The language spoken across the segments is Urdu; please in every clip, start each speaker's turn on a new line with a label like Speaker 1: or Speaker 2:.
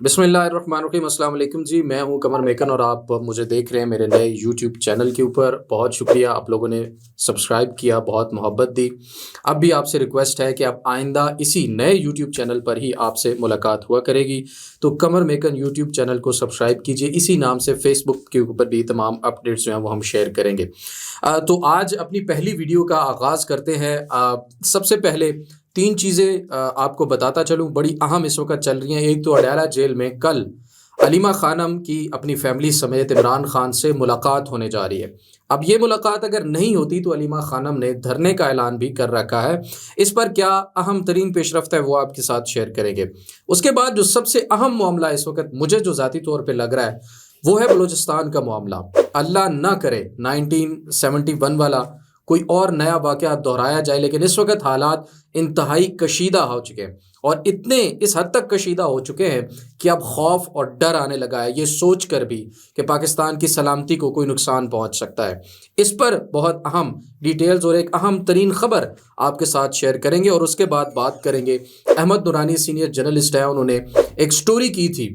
Speaker 1: بسم اللہ الرحمن الرحیم۔ السلام علیکم جی، میں ہوں قمر میکن اور آپ مجھے دیکھ رہے ہیں میرے نئے یوٹیوب چینل کے اوپر۔ بہت شکریہ، آپ لوگوں نے سبسکرائب کیا، بہت محبت دی۔ اب بھی آپ سے ریکویسٹ ہے کہ اب آئندہ اسی نئے یوٹیوب چینل پر ہی آپ سے ملاقات ہوا کرے گی، تو قمر میکن یوٹیوب چینل کو سبسکرائب کیجئے۔ اسی نام سے فیس بک کے اوپر بھی تمام اپڈیٹس جو ہیں وہ ہم شیئر کریں گے۔ تو آج اپنی پہلی ویڈیو کا آغاز کرتے ہیں۔ سب سے پہلے 3 چیزیں آپ کو بتاتا چلوں، بڑی اہم اس وقت چل رہی ہیں۔ ایک تو اڈیالہ جیل میں کل علیمہ خانم کی اپنی فیملی سمیت عمران خان سے ملاقات ہونے جا رہی ہے۔ اب یہ ملاقات اگر نہیں ہوتی تو علیمہ خانم نے دھرنے کا اعلان بھی کر رکھا ہے۔ اس پر کیا اہم ترین پیش رفت ہے وہ آپ کے ساتھ شیئر کریں گے۔ اس کے بعد جو سب سے اہم معاملہ اس وقت مجھے جو ذاتی طور پہ لگ رہا ہے وہ ہے بلوچستان کا معاملہ۔ اللہ نہ کرے 1971 والا کوئی اور نیا واقعہ دہرایا جائے، لیکن اس وقت حالات انتہائی کشیدہ ہو چکے ہیں، اور اتنے اس حد تک کشیدہ ہو چکے ہیں کہ اب خوف اور ڈر آنے لگا ہے، یہ سوچ کر بھی کہ پاکستان کی سلامتی کو کوئی نقصان پہنچ سکتا ہے۔ اس پر بہت اہم ڈیٹیلز اور ایک اہم ترین خبر آپ کے ساتھ شیئر کریں گے، اور اس کے بعد بات کریں گے احمد نورانی سینئر جرنلسٹ ہیں، انہوں نے ایک سٹوری کی تھی،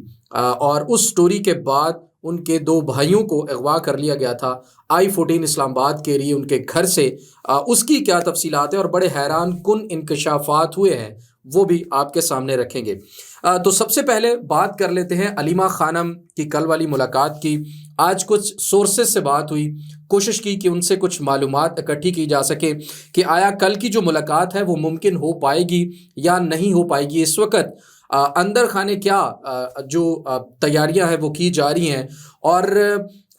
Speaker 1: اور اس سٹوری کے بعد ان کے 2 بھائیوں کو اغوا کر لیا گیا تھا I-14 اسلام آباد کے لیے ان کے گھر سے۔ اس کی کیا تفصیلات ہیں اور بڑے حیران کن انکشافات ہوئے ہیں وہ بھی آپ کے سامنے رکھیں گے۔ تو سب سے پہلے بات کر لیتے ہیں علیمہ خانم کی کل والی ملاقات کی۔ آج کچھ سورسز سے بات ہوئی، کوشش کی کہ ان سے کچھ معلومات اکٹھی کی جا سکے کہ آیا کل کی جو ملاقات ہے وہ ممکن ہو پائے گی یا نہیں ہو پائے گی۔ اس وقت اندر خانے کیا جو تیاریاں ہیں وہ کی جا رہی ہیں، اور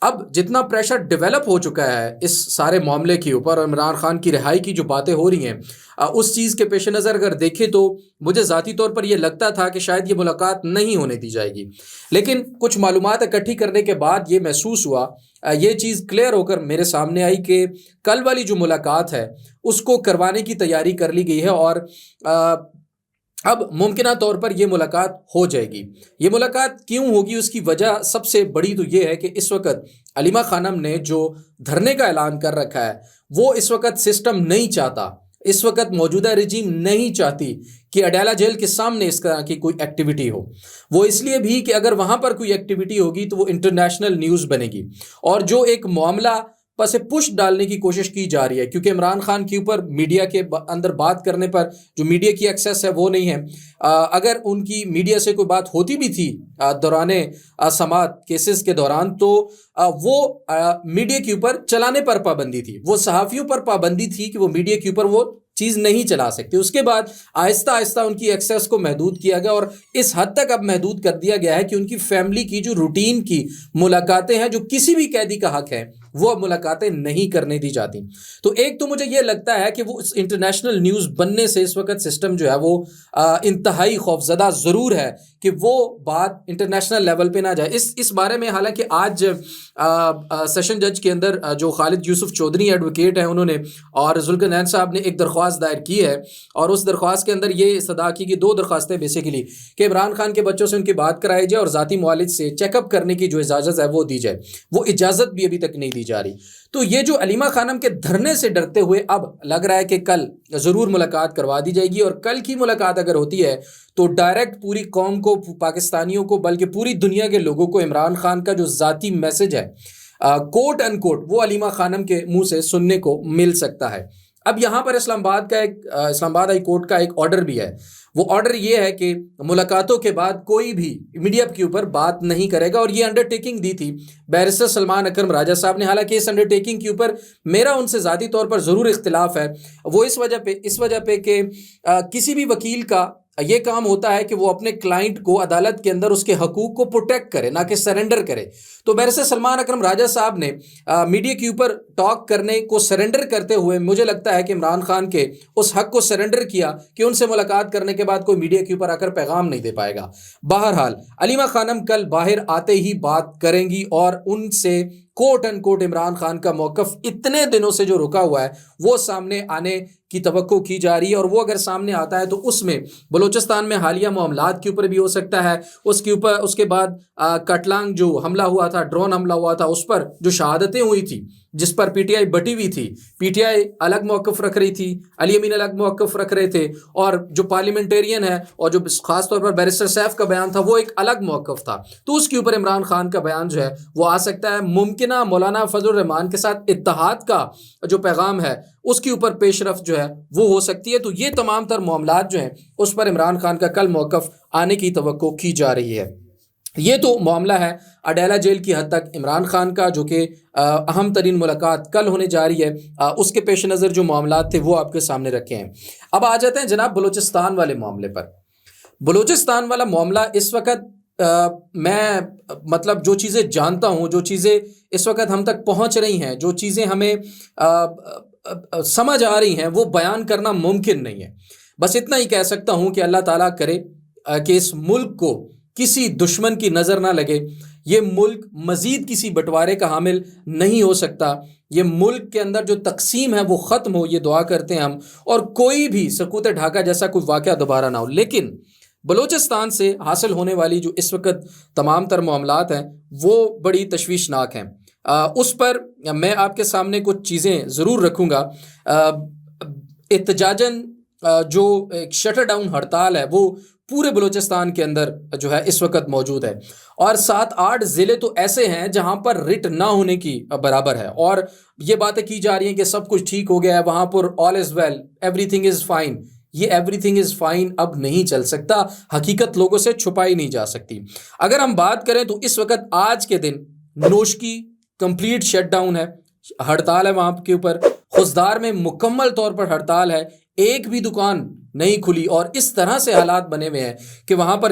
Speaker 1: اب جتنا پریشر ڈیولپ ہو چکا ہے اس سارے معاملے کے اوپر، اور عمران خان کی رہائی کی جو باتیں ہو رہی ہیں، اس چیز کے پیش نظر اگر دیکھیں تو مجھے ذاتی طور پر یہ لگتا تھا کہ شاید یہ ملاقات نہیں ہونے دی جائے گی، لیکن کچھ معلومات اکٹھی کرنے کے بعد یہ محسوس ہوا، یہ چیز کلیئر ہو کر میرے سامنے آئی کہ کل والی جو ملاقات ہے اس کو کروانے کی تیاری کر لی گئی ہے، اور اب ممکنہ طور پر یہ ملاقات ہو جائے گی۔ یہ ملاقات کیوں ہوگی، اس کی وجہ سب سے بڑی تو یہ ہے کہ اس وقت علیمہ خانم نے جو دھرنے کا اعلان کر رکھا ہے وہ اس وقت سسٹم نہیں چاہتا، اس وقت موجودہ رجیم نہیں چاہتی کہ اڈیالہ جیل کے سامنے اس طرح کی کوئی ایکٹیویٹی ہو۔ وہ اس لیے بھی کہ اگر وہاں پر کوئی ایکٹیویٹی ہوگی تو وہ انٹرنیشنل نیوز بنے گی، اور جو ایک معاملہ پس پش ڈالنے کی کوشش کی جا رہی ہے، کیونکہ عمران خان کے اوپر میڈیا کے اندر بات کرنے پر جو میڈیا کی ایکسیس ہے وہ نہیں ہے۔ اگر ان کی میڈیا سے کوئی بات ہوتی بھی تھی دوران سماعت کیسز کے دوران، تو وہ میڈیا کے اوپر چلانے پر پابندی تھی، وہ صحافیوں پر پابندی تھی کہ وہ میڈیا کے اوپر وہ چیز نہیں چلا سکتے۔ اس کے بعد آہستہ آہستہ ان کی ایکسیس کو محدود کیا گیا، اور اس حد تک اب محدود کر دیا گیا ہے کہ ان کی فیملی کی جو روٹین کی ملاقاتیں ہیں، جو کسی بھی قیدی کا حق ہے، وہ ملاقاتیں نہیں کرنے دی جاتی۔ تو ایک تو مجھے یہ لگتا ہے کہ وہ انٹرنیشنل نیوز بننے سے اس وقت سسٹم جو ہے وہ انتہائی خوفزدہ ضرور ہے کہ وہ بات انٹرنیشنل لیول پہ نہ جائے۔ اس بارے میں حالانکہ آج سیشن جج کے اندر جو خالد یوسف چودھری ایڈوکیٹ ہیں، انہوں نے اور ذوالقرنین صاحب نے ایک درخواست دائر کی ہے، اور اس درخواست کے اندر یہ استدعا کی کہ 2 درخواستیں بیسیکلی کہ عمران خان کے بچوں سے ان کی بات کرائی جائے، اور ذاتی معالج سے چیک اپ کرنے کی جو اجازت ہے وہ دی جائے۔ وہ اجازت بھی ابھی تک نہیں دی جا رہی۔ تو یہ جو علیمہ خانم کے دھرنے سے ڈرتے ہوئے اب لگ رہا ہے کہ کل ضرور ملاقات کروا دی جائے گی، اور کل کی ملاقات اگر ہوتی ہے تو ڈائریکٹ پوری قوم کو، پاکستانیوں کو، بلکہ پوری دنیا کے لوگوں کو عمران خان کا جو ذاتی میسج ہے کوٹ ان کوٹ وہ علیمہ خانم کے منہ سے سننے کو مل سکتا ہے۔ اب یہاں پر اسلام آباد ہائی کورٹ کا ایک آرڈر بھی ہے۔ وہ آرڈر یہ ہے کہ ملاقاتوں کے بعد کوئی بھی میڈیا کے اوپر بات نہیں کرے گا، اور یہ انڈر ٹیکنگ دی تھی بیرسٹر سلمان اکرم راجہ صاحب نے۔ حالانکہ اس انڈر ٹیکنگ کے اوپر میرا ان سے ذاتی طور پر ضرور اختلاف ہے، وہ اس وجہ پہ کہ کسی بھی وکیل کا یہ کام ہوتا ہے کہ وہ اپنے کلائنٹ کو عدالت کے اندر اس کے حقوق کو پروٹیکٹ کرے، نہ کہ سرنڈر کرے۔ تو بیرسٹر سلمان اکرم راجہ صاحب نے میڈیا کے اوپر ٹاک کرنے کو سرنڈر کرتے ہوئے مجھے لگتا ہے کہ عمران خان کے اس حق کو سرنڈر کیا کہ ان سے ملاقات کرنے کے بعد کوئی میڈیا کے اوپر آ کر پیغام نہیں دے پائے گا۔ بہرحال علیمہ خانم کل باہر آتے ہی بات کریں گی، اور ان سے کوٹ ان کوٹ عمران خان کا موقف اتنے دنوں سے جو رکا ہوا ہے وہ سامنے آنے کی توقع کی جا رہی ہے، اور وہ اگر سامنے آتا ہے تو اس میں بلوچستان میں حالیہ معاملات کے اوپر بھی ہو سکتا ہے، اس کے بعد کٹلانگ جو حملہ ہوا تھا، ڈرون حملہ ہوا تھا، اس پر جو شہادتیں ہوئی تھی جس پر پی ٹی آئی بٹی ہوئی تھی، پی ٹی آئی الگ موقف رکھ رہی تھی، علی امین الگ موقف رکھ رہے تھے، اور جو پارلیمنٹیرین ہے اور جو خاص طور پر بیرسٹر سیف کا بیان تھا وہ ایک الگ موقف تھا، تو اس کے اوپر عمران خان کا بیان جو ہے وہ آ سکتا ہے۔ ممکنہ مولانا فضل الرحمان کے ساتھ اتحاد کا جو پیغام ہے اس کے اوپر پیش رفت جو ہے وہ ہو سکتی ہے۔ تو یہ تمام تر معاملات جو ہیں اس پر عمران خان کا کل موقف آنے کی توقع کی جا رہی ہے۔ یہ تو معاملہ ہے اڈیالہ جیل کی حد تک عمران خان کا، جو کہ اہم ترین ملاقات کل ہونے جا رہی ہے، اس کے پیش نظر جو معاملات تھے وہ آپ کے سامنے رکھے ہیں۔ اب آ جاتے ہیں جناب بلوچستان والے معاملے پر۔ بلوچستان والا معاملہ اس وقت میں مطلب جو چیزیں جانتا ہوں، جو چیزیں اس وقت ہم تک پہنچ رہی ہیں، جو چیزیں ہمیں سمجھ آ رہی ہیں، وہ بیان کرنا ممکن نہیں ہے۔ بس اتنا ہی کہہ سکتا ہوں کہ اللہ تعالیٰ کرے کہ اس ملک کو کسی دشمن کی نظر نہ لگے، یہ ملک مزید کسی بٹوارے کا حامل نہیں ہو سکتا، یہ ملک کے اندر جو تقسیم ہے وہ ختم ہو، یہ دعا کرتے ہیں ہم، اور کوئی بھی سقوط ڈھاکہ جیسا کوئی واقعہ دوبارہ نہ ہو۔ لیکن بلوچستان سے حاصل ہونے والی جو اس وقت تمام تر معاملات ہیں وہ بڑی تشویشناک ہیں۔ اس پر میں آپ کے سامنے کچھ چیزیں ضرور رکھوں گا۔ احتجاجاً جو ایک شٹر ڈاؤن ہڑتال ہے وہ پورے بلوچستان کے اندر جو ہے اس وقت موجود ہے، اور 7-8 ضلع تو ایسے ہیں جہاں پر رٹ نہ ہونے کی برابر ہے، اور یہ باتیں کی جا رہی ہیں کہ سب کچھ ٹھیک ہو گیا ہے، وہاں پر all is well, everything is fine. یہ ایوری تھنگ از فائن اب نہیں چل سکتا، حقیقت لوگوں سے چھپائی نہیں جا سکتی۔ اگر ہم بات کریں تو اس وقت آج کے دن نوشکی کمپلیٹ شٹ ڈاؤن ہے، ہڑتال ہے وہاں کے اوپر، خضدار میں مکمل طور پر ہڑتال ہے، ایک بھی دکان نہیں کھلی، اور اس طرح سے حالات بنے ہوئے ہیں کہ وہاں پر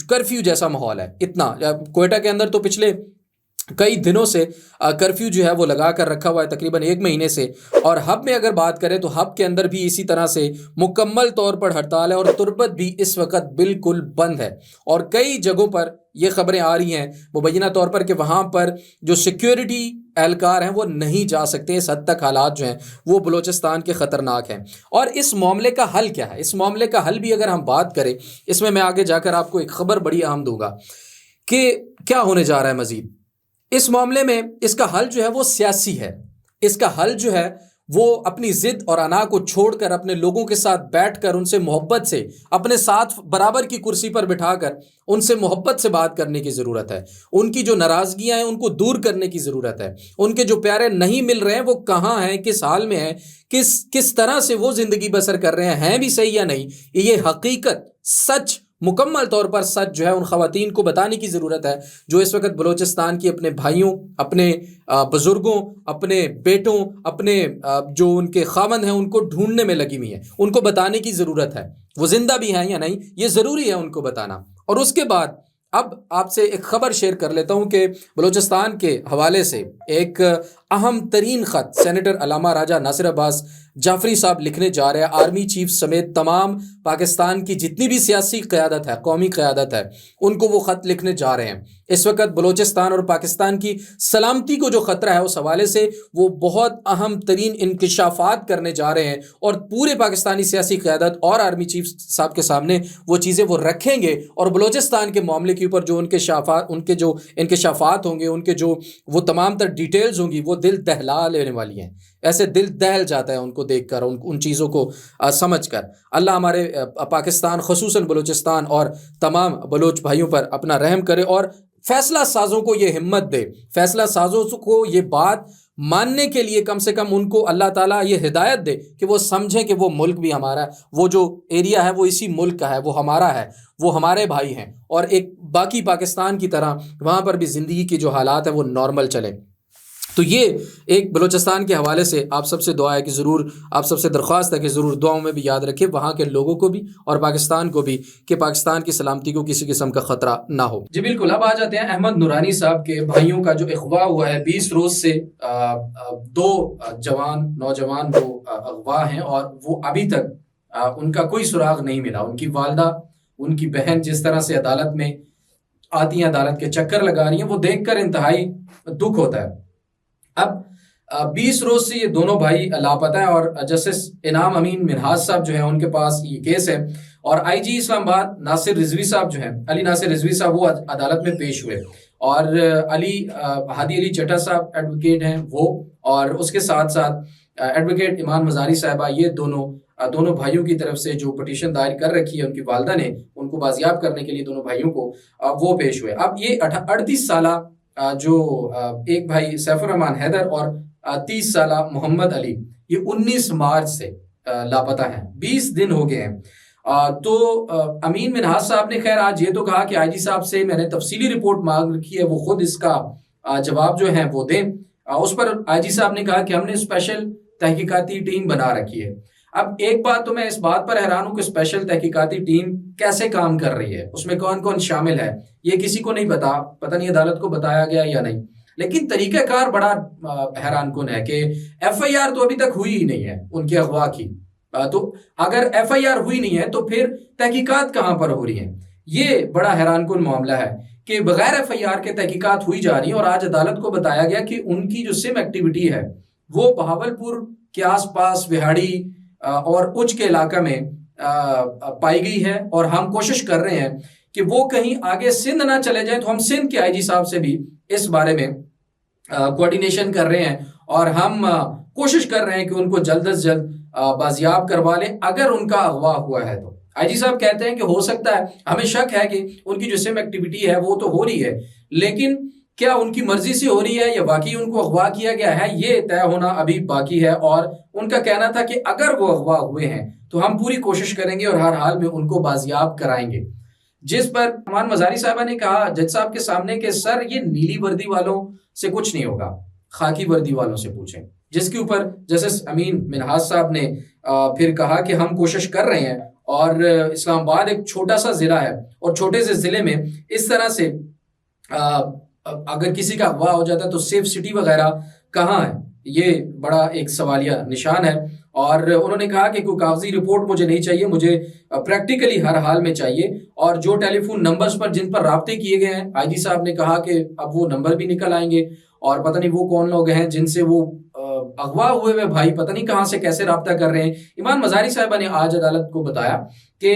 Speaker 1: کرفیو جیسا ماحول ہے۔ اتنا کوئٹہ کے اندر تو پچھلے کئی دنوں سے کرفیو جو ہے وہ لگا کر رکھا ہوا ہے، تقریباً 1 مہینے سے، اور ہب میں اگر بات کریں تو ہب کے اندر بھی اسی طرح سے مکمل طور پر ہڑتال ہے، اور تربت بھی اس وقت بالکل بند ہے، اور کئی جگہوں پر یہ خبریں آ رہی ہیں مبینہ طور پر کہ وہاں پر جو سیکیورٹی اہلکار ہیں وہ نہیں جا سکتے۔ اس حد تک حالات جو ہیں وہ بلوچستان کے خطرناک ہیں۔ اور اس معاملے کا حل کیا ہے؟ اس معاملے کا حل بھی اگر ہم بات کریں، اس میں آگے جا کر آپ کو ایک خبر بڑی اہم دوں گا کہ کیا ہونے جا رہا ہے مزید اس معاملے میں۔ اس کا حل جو ہے وہ سیاسی ہے، اس کا حل جو ہے وہ اپنی ضد اور انا کو چھوڑ کر اپنے لوگوں کے ساتھ بیٹھ کر ان سے محبت سے، اپنے ساتھ برابر کی کرسی پر بٹھا کر ان سے محبت سے بات کرنے کی ضرورت ہے۔ ان کی جو ناراضگیاں ہیں ان کو دور کرنے کی ضرورت ہے۔ ان کے جو پیارے نہیں مل رہے ہیں وہ کہاں ہیں، کس حال میں ہیں، کس طرح سے وہ زندگی بسر کر رہے ہیں بھی صحیح یا نہیں، یہ حقیقت، سچ، مکمل طور پر سچ جو ہے ان خواتین کو بتانے کی ضرورت ہے جو اس وقت بلوچستان کی اپنے بھائیوں، اپنے بزرگوں، اپنے بیٹوں، اپنے جو ان کے خاوند ہیں ان کو ڈھونڈنے میں لگی ہوئی ہیں۔ ان کو بتانے کی ضرورت ہے وہ زندہ بھی ہیں یا نہیں، یہ ضروری ہے ان کو بتانا۔ اور اس کے بعد اب آپ سے ایک خبر شیئر کر لیتا ہوں کہ بلوچستان کے حوالے سے ایک اہم ترین خط سینیٹر علامہ راجہ ناصر عباس جعفری صاحب لکھنے جا رہے ہیں، آرمی چیف سمیت تمام پاکستان کی جتنی بھی سیاسی قیادت ہے، قومی قیادت ہے، ان کو وہ خط لکھنے جا رہے ہیں۔ اس وقت بلوچستان اور پاکستان کی سلامتی کو جو خطرہ ہے اس حوالے سے وہ بہت اہم ترین انکشافات کرنے جا رہے ہیں، اور پورے پاکستانی سیاسی قیادت اور آرمی چیف صاحب کے سامنے وہ چیزیں وہ رکھیں گے، اور بلوچستان کے معاملے کے اوپر جو ان کے جو انکشافات ہوں گے، ان کے جو وہ تمام تر ڈیٹیلز ہوں گی، وہ دل دہلا لینے والی ہیں۔ ایسے دل دہل جاتا ہے ان کو دیکھ کر، ان چیزوں کو سمجھ کر۔ اللہ ہمارے پاکستان، خصوصاً بلوچستان اور تمام بلوچ بھائیوں پر اپنا رحم کرے، اور فیصلہ سازوں کو یہ ہمت دے، فیصلہ سازوں کو یہ بات ماننے کے لیے کم سے کم ان کو اللہ تعالیٰ یہ ہدایت دے کہ وہ سمجھیں کہ وہ ملک بھی ہمارا ہے، وہ جو ایریا ہے وہ اسی ملک کا ہے، وہ ہمارا ہے، وہ ہمارے بھائی ہیں، اور ایک باقی پاکستان کی طرح وہاں پر بھی زندگی کی جو حالات ہیں وہ نارمل چلیں۔ تو یہ ایک بلوچستان کے حوالے سے آپ سب سے دعا ہے کہ ضرور، آپ سب سے درخواست ہے کہ ضرور دعاؤں میں بھی یاد رکھیں وہاں کے لوگوں کو بھی اور پاکستان کو بھی، کہ پاکستان کی سلامتی کو کسی قسم کا خطرہ نہ ہو۔ جی بالکل، اب آ جاتے ہیں احمد نورانی صاحب کے بھائیوں کا جو اغوا ہوا ہے 20 روز سے 2 نوجوان وہ اغوا ہیں، اور وہ ابھی تک ان کا کوئی سراغ نہیں ملا۔ ان کی والدہ، ان کی بہن جس طرح سے عدالت میں آتی ہیں، عدالت کے چکر لگا رہی ہیں، وہ دیکھ کر انتہائی دکھ ہوتا ہے۔ اب 20 روز سے یہ دونوں بھائی لاپتہ ہیں، اور جسٹس انعام امین منہاج صاحب جو ہیں ان کے پاس یہ کیس ہے، اور آئی جی اسلام آباد ناصر رضوی صاحب جو ہیں، علی ناصر رضوی صاحب، وہ عدالت میں پیش ہوئے، اور علی ہادی علی چٹا صاحب ایڈوکیٹ ہیں وہ، اور اس کے ساتھ ساتھ ایڈوکیٹ ایمان مزاری صاحبہ، یہ دونوں بھائیوں کی طرف سے جو پٹیشن دائر کر رکھی ہے ان کی والدہ نے، ان کو بازیاب کرنے کے لیے دونوں بھائیوں کو وہ پیش ہوئے۔ اب یہ 38 سالہ جو ایک بھائی سیف الرحمان حیدر اور 30 سالہ محمد علی، یہ 19 مارچ سے لاپتہ ہیں، 20 دن ہو گئے ہیں۔ تو امین منہاس صاحب نے خیر آج یہ تو کہا کہ آئی جی صاحب سے میں نے تفصیلی رپورٹ مانگ رکھی ہے، وہ خود اس کا جواب جو ہے وہ دیں۔ اس پر آئی جی صاحب نے کہا کہ ہم نے اسپیشل تحقیقاتی ٹیم بنا رکھی ہے۔ اب ایک بات تو میں اس بات پر حیران ہوں کہ اسپیشل تحقیقاتی ٹیم کیسے کام کر رہی ہے، اس میں کون کون شامل ہے، یہ کسی کو نہیں پتہ نہیں عدالت کو بتایا گیا یا نہیں، لیکن طریقہ کار بڑا حیران کن ہے کہ ایف آئی آر تو ابھی تک ہوئی ہی نہیں ہے ان کے اغوا کی۔ تو اگر ایف آئی آر ہوئی نہیں ہے تو پھر تحقیقات کہاں پر ہو رہی ہیں؟ یہ بڑا حیران کن معاملہ ہے کہ بغیر ایف آئی آر کے تحقیقات ہوئی جا رہی ہیں، اور آج عدالت کو بتایا گیا کہ ان کی جو سم ایکٹیویٹی ہے وہ بہاولپور کے آس پاس وہاڑی اور اچ کے علاقہ میں پائی گئی ہے، اور ہم کوشش کر رہے ہیں کہ وہ کہیں آگے سندھ نہ چلے جائیں، تو ہم سندھ کے آئی جی صاحب سے بھی اس بارے میں کوارڈینیشن کر رہے ہیں، اور ہم کوشش کر رہے ہیں کہ ان کو جلد از جلد بازیاب کروا لیں اگر ان کا اغوا ہوا ہے تو۔ آئی جی صاحب کہتے ہیں کہ ہو سکتا ہے، ہمیں شک ہے کہ ان کی جو سم ایکٹیویٹی ہے وہ تو ہو رہی ہے، لیکن کیا ان کی مرضی سے ہو رہی ہے یا واقعی ان کو اغوا کیا گیا ہے، یہ طے ہونا ابھی باقی ہے۔ اور ان کا کہنا تھا کہ اگر وہ اغوا ہوئے ہیں تو ہم پوری کوشش کریں گے اور ہر حال میں ان کو بازیاب کرائیں گے۔ جس پر ایمان مزاری صاحبہ نے کہا جج صاحب کے سامنے کہ سر یہ نیلی وردی والوں سے کچھ نہیں ہوگا، خاکی وردی والوں سے پوچھیں، جس کے اوپر جسٹس امین منہاس صاحب نے پھر کہا کہ ہم کوشش کر رہے ہیں، اور اسلام آباد ایک چھوٹا سا ضلع ہے، اور چھوٹے سے ضلع میں اس طرح سے اگر کسی کا اغوا ہو جاتا ہے تو سیف سٹی وغیرہ کہاں ہے، یہ بڑا ایک سوالیہ نشان ہے۔ اور انہوں نے کہا کہ کوئی کاغذی رپورٹ مجھے نہیں چاہیے، مجھے پریکٹیکلی ہر حال میں چاہیے، اور جو ٹیلی فون نمبرز پر جن پر رابطے کیے گئے ہیں، آئی جی صاحب نے کہا کہ اب وہ نمبر بھی نکل آئیں گے، اور پتہ نہیں وہ کون لوگ ہیں جن سے وہ اغوا ہوئے بھائی پتہ نہیں کہاں سے کیسے رابطہ کر رہے ہیں۔ ایمان مزاری صاحبہ نے آج عدالت کو بتایا کہ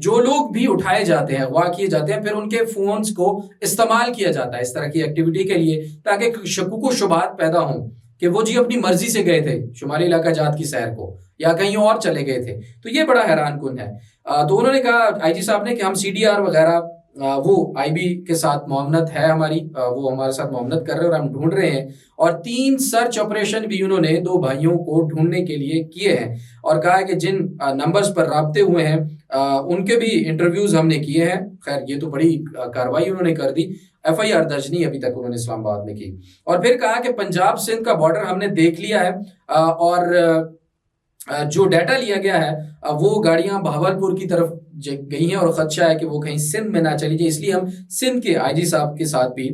Speaker 1: جو لوگ بھی اٹھائے جاتے ہیں، اغوا کیے جاتے ہیں، پھر ان کے فونز کو استعمال کیا جاتا ہے اس طرح کی ایکٹیویٹی کے لیے، تاکہ شکوک و شبہات پیدا ہوں کہ وہ جی اپنی مرضی سے گئے تھے شمالی علاقہ جات کی سیر کو، یا کہیں اور چلے گئے تھے۔ تو یہ بڑا حیران کن ہے۔ تو انہوں نے کہا آئی جی صاحب نے کہ ہم سی ڈی آر وغیرہ وہ آئی بی کے ساتھ معاونت ہے ہماری، وہ ہمارے ساتھ معاونت کر رہے ہیں اور ہم ڈھونڈ رہے ہیں، اور 3 سرچ آپریشن بھی انہوں نے 2 بھائیوں کو ڈھونڈنے کے لیے کیے ہیں، اور کہا ہے کہ جن نمبرز پر رابطے ہوئے ہیں ان کے بھی انٹرویوز ہم نے کیے ہیں۔ خیر یہ تو بڑی کارروائی انہوں نے کر دی، ایف آئی آر درج نہیں ابھی تک انہوں نے اسلام آباد میں کی۔ اور پھر کہا کہ پنجاب سندھ کا بارڈر ہم نے دیکھ لیا ہے، اور جو ڈیٹا لیا گیا ہے وہ گاڑیاں بہاولپور کی طرف گئی ہیں، اور خدشہ ہے کہ وہ کہیں سندھ میں نہ چلی جائے، اس لیے ہم سندھ کے آئی جی صاحب کے ساتھ بھی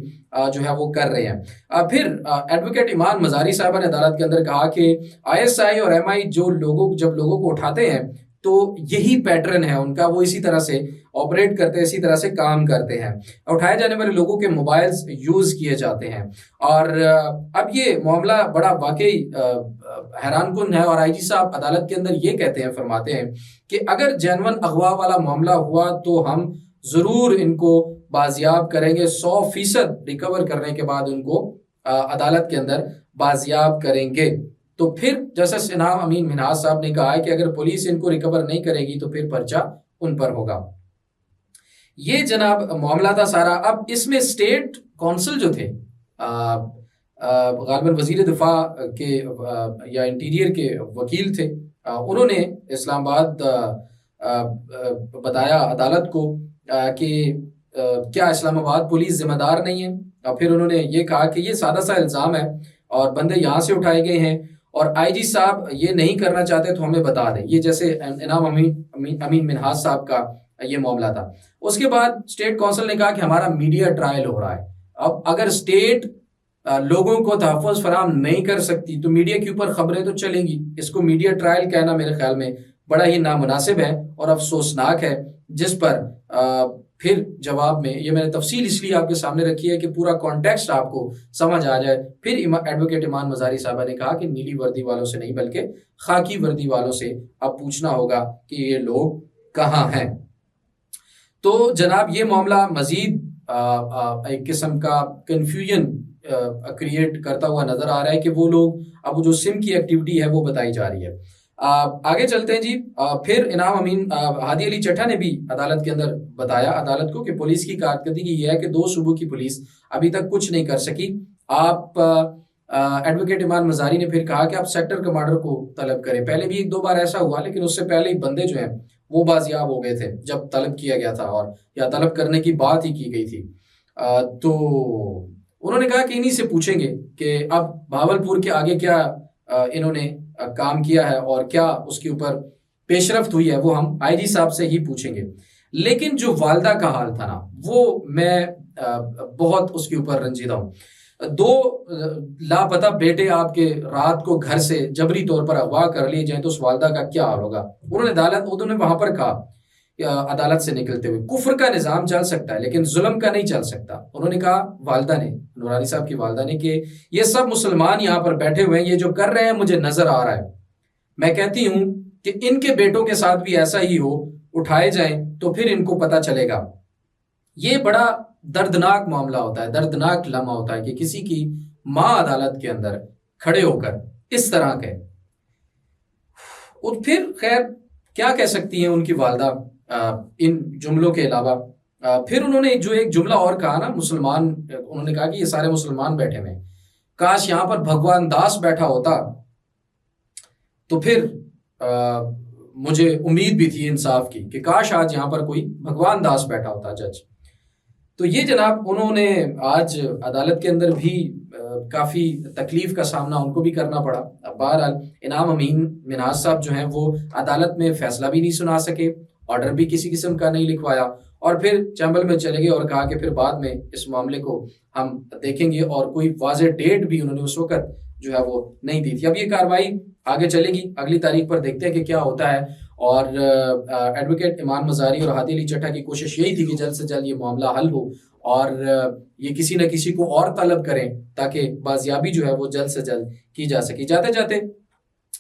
Speaker 1: جو ہے وہ کر رہے ہیں۔ پھر ایڈوکیٹ ایمان مزاری صاحبہ نے عدالت کے اندر کہا کہ آئی ایس آئی اور ایم آئی جب لوگوں کو اٹھاتے ہیں تو یہی پیٹرن ہے ان کا، وہ اسی طرح سے آپریٹ کرتے ہیں، اسی طرح سے کام کرتے ہیں، اٹھائے جانے والے لوگوں کے موبائلز یوز کیے جاتے ہیں۔ اور اب یہ معاملہ بڑا واقعی حیران کن ہے، اور آئی جی صاحب عدالت کے اندر یہ کہتے ہیں، فرماتے ہیں کہ اگر جینون اغوا والا معاملہ ہوا تو ہم ضرور ان کو بازیاب کریں گے، 100% ریکور کرنے کے بعد ان کو عدالت کے اندر بازیاب کریں گے۔ تو پھر جسٹس انعام امین منہاس صاحب نے کہا ہے کہ اگر پولیس ان کو ریکور نہیں کرے گی تو پھر پرچہ ان پر ہوگا۔ یہ جناب معاملہ تھا سارا۔ اب اس میں اسٹیٹ کونسل جو تھے، غالباً وزیر دفاع کے یا انٹیریئر کے وکیل تھے، انہوں نے اسلام آباد بتایا عدالت کو کہ کیا اسلام آباد پولیس ذمہ دار نہیں ہے، اور پھر انہوں نے یہ کہا کہ یہ سادہ سا الزام ہے اور بندے یہاں سے اٹھائے گئے ہیں، اور آئی جی صاحب یہ نہیں کرنا چاہتے تو ہمیں بتا دیں۔ یہ جیسے انعام امین منہاس صاحب کا یہ معاملہ تھا۔ اس کے بعد اسٹیٹ کونسل نے کہا کہ ہمارا میڈیا ٹرائل ہو رہا ہے، اب اگر اسٹیٹ لوگوں کو تحفظ فراہم نہیں کر سکتی تو میڈیا کے اوپر خبریں تو چلیں گی، اس کو میڈیا ٹرائل کہنا میرے خیال میں بڑا ہی نامناسب ہے اور افسوسناک ہے، جس پر پھر جواب میں یہ میں نے تفصیل اس لیے آپ کے سامنے رکھی ہے کہ پورا کانٹیکسٹ آپ کو سمجھ آ جائے۔ پھر ایڈوکیٹ ایمان مزاری صاحبہ نے کہا کہ نیلی وردی والوں سے نہیں بلکہ خاکی وردی والوں سے اب پوچھنا ہوگا کہ یہ لوگ کہاں ہیں۔ تو جناب یہ معاملہ مزید ایک قسم کا کنفیوژن کریٹ کرتا ہوا نظر آ رہا ہے کہ وہ لوگ اب جو سم کی ایکٹیویٹی ہے وہ بتائی جا رہی ہے. آگے چلتے ہیں جی. پھر انعام امین ہادی علی چٹھا نے بھی عدالت کے اندر بتایا عدالت کو کہ پولیس کی کارکردگی یہ ہے کہ 2 صوبوں کی پولیس ابھی تک کچھ نہیں کر سکی. آپ ایڈوکیٹ ایمان مزاری نے پھر کہا کہ آپ سیکٹر کمانڈر کو طلب کریں. پہلے بھی 1-2 بار ایسا ہوا لیکن اس سے پہلے ہی بندے جو ہیں وہ بازیاب ہو گئے تھے جب طلب کیا گیا تھا اور یا طلب کرنے کی بات ہی کی گئی تھی. تو انہوں نے کہا کہ انہی سے پوچھیں گے کہ اب بھاولپور کے آگے کیا انہوں نے کام کیا ہے اور کیا اس کے اوپر پیش رفت ہوئی ہے وہ ہم آئی جی صاحب سے ہی پوچھیں گے. لیکن جو والدہ کا حال تھا نا وہ میں بہت اس کے اوپر رنجیدہ ہوں. 2 لاپتہ بیٹے آپ کے رات کو گھر سے جبری طور پر اغوا کر لیے جائیں تو اس والدہ کا کیا حال ہوگا. انہوں نے وہاں پر کہا عدالت سے نکلتے ہوئے کفر کا نظام چل سکتا ہے لیکن ظلم کا نہیں چل سکتا. انہوں نے کہا والدہ نے نورانی صاحب کی والدہ نے کہ یہ سب مسلمان یہاں پر بیٹھے ہوئے ہیں یہ جو کر رہے ہیں مجھے نظر آ رہا ہے. میں کہتی ہوں کہ ان کے بیٹوں کے ساتھ بھی ایسا ہی ہو اٹھائے جائیں تو پھر ان کو پتہ چلے گا. یہ بڑا دردناک معاملہ ہوتا ہے, دردناک لمحہ ہوتا ہے کہ کسی کی ماں عدالت کے اندر کھڑے ہو کر اس طرح کے. اور پھر خیر کیا کہہ سکتی ہیں ان کی والدہ ان جملوں کے علاوہ. پھر انہوں نے جو ایک جملہ اور کہا نا مسلمان, انہوں نے کہا کہ یہ سارے مسلمان بیٹھے ہوئے ہیں, کاش یہاں پر بھگوان داس بیٹھا ہوتا تو پھر مجھے امید بھی تھی انصاف کی کہ کاش آج یہاں پر کوئی بھگوان داس بیٹھا ہوتا جج. تو یہ جناب انہوں نے آج عدالت کے اندر بھی کافی تکلیف کا سامنا ان کو بھی کرنا پڑا. بہرحال انعام امین منہاج صاحب جو ہیں وہ عدالت میں فیصلہ بھی نہیں سنا سکے, آرڈر بھی کسی قسم کا نہیں لکھوایا اور پھر چیمبر میں چلے گئے اور کہا کہ پھر بعد میں اس معاملے کو ہم دیکھیں گے, اور کوئی واضح ڈیٹ بھی انہوں نے اس وقت جو ہے وہ نہیں دی تھی. اب یہ کارروائی آگے چلے گی, اگلی تاریخ پر دیکھتے ہیں کہ کیا ہوتا ہے. اور ایڈوکیٹ ایمان مزاری اور ہادی علی چٹھا کی کوشش یہی تھی کہ جلد سے جلد یہ معاملہ حل ہو اور یہ کسی نہ کسی کو اور طلب کریں تاکہ بازیابی جو ہے وہ جلد سے جلد کی جا سکے. جاتے جاتے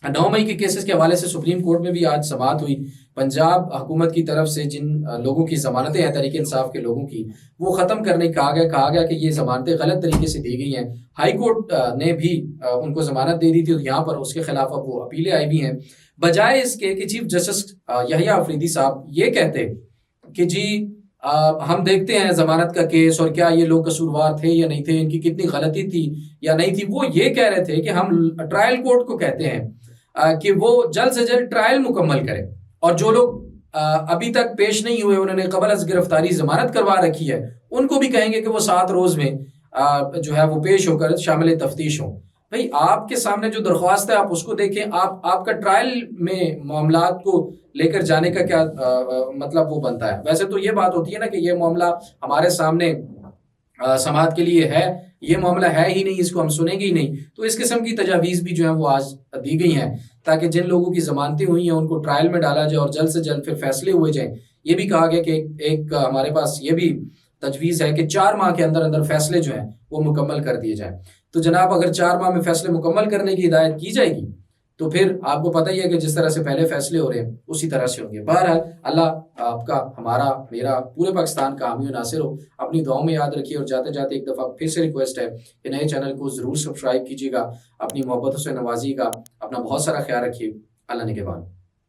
Speaker 1: 9 مئی کے کیسز کے حوالے سے سپریم کورٹ میں بھی آج سماعت ہوئی. پنجاب حکومت کی طرف سے جن لوگوں کی ضمانتیں ہیں تحریک انصاف کے لوگوں کی وہ ختم کرنے کہا گیا کہ یہ ضمانتیں غلط طریقے سے دی گئی ہیں. ہائی کورٹ نے بھی ان کو ضمانت دے دی تھی, یہاں پر اس کے خلاف اب وہ اپیلیں آئی بھی ہیں. بجائے اس کے کہ چیف جسٹس یحییٰ آفریدی صاحب یہ کہتے کہ جی ہم دیکھتے ہیں ضمانت کا کیس اور کیا یہ لوگ قصوروار تھے یا نہیں تھے, ان کی کتنی غلطی تھی یا نہیں تھی, وہ یہ کہہ رہے تھے کہ ہم ٹرائل کورٹ کو کہتے ہیں کہ وہ جلد سے جلد ٹرائل مکمل کرے, اور جو لوگ ابھی تک پیش نہیں ہوئے انہوں نے قبل از گرفتاری ضمانت کروا رکھی ہے ان کو بھی کہیں گے کہ وہ 7 روز میں جو ہے وہ پیش ہو کر شامل تفتیش ہوں. بھئی آپ کے سامنے جو درخواست ہے آپ اس کو دیکھیں, آپ کا ٹرائل میں معاملات کو لے کر جانے کا کیا مطلب وہ بنتا ہے. ویسے تو یہ بات ہوتی ہے نا کہ یہ معاملہ ہمارے سامنے سماعت کے لیے ہے, یہ معاملہ ہے ہی نہیں, اس کو ہم سنیں گے ہی نہیں. تو اس قسم کی تجاویز بھی جو ہیں وہ آج دی گئی ہیں تاکہ جن لوگوں کی ضمانتیں ہوئی ہیں ان کو ٹرائل میں ڈالا جائے اور جلد سے جلد پھر فیصلے ہوئے جائیں. یہ بھی کہا گیا کہ ایک ہمارے پاس یہ بھی تجویز ہے کہ 4 ماہ کے اندر اندر فیصلے جو ہیں وہ مکمل کر دیے جائیں. تو جناب اگر 4 ماہ میں فیصلے مکمل کرنے کی ہدایت کی جائے گی تو پھر آپ کو پتہ ہی ہے کہ جس طرح سے پہلے فیصلے ہو رہے ہیں اسی طرح سے ہوں گے. بہرحال اللہ آپ کا, ہمارا, میرا, پورے پاکستان کا حامی و ناصر ہو. اپنی دعاؤں میں یاد رکھیے, اور جاتے جاتے ایک دفعہ پھر سے ریکویسٹ ہے کہ نئے چینل کو ضرور سبسکرائب کیجیے گا, اپنی محبتوں سے نوازیے گا, اپنا بہت سارا خیال رکھیے. اللہ نگہبان.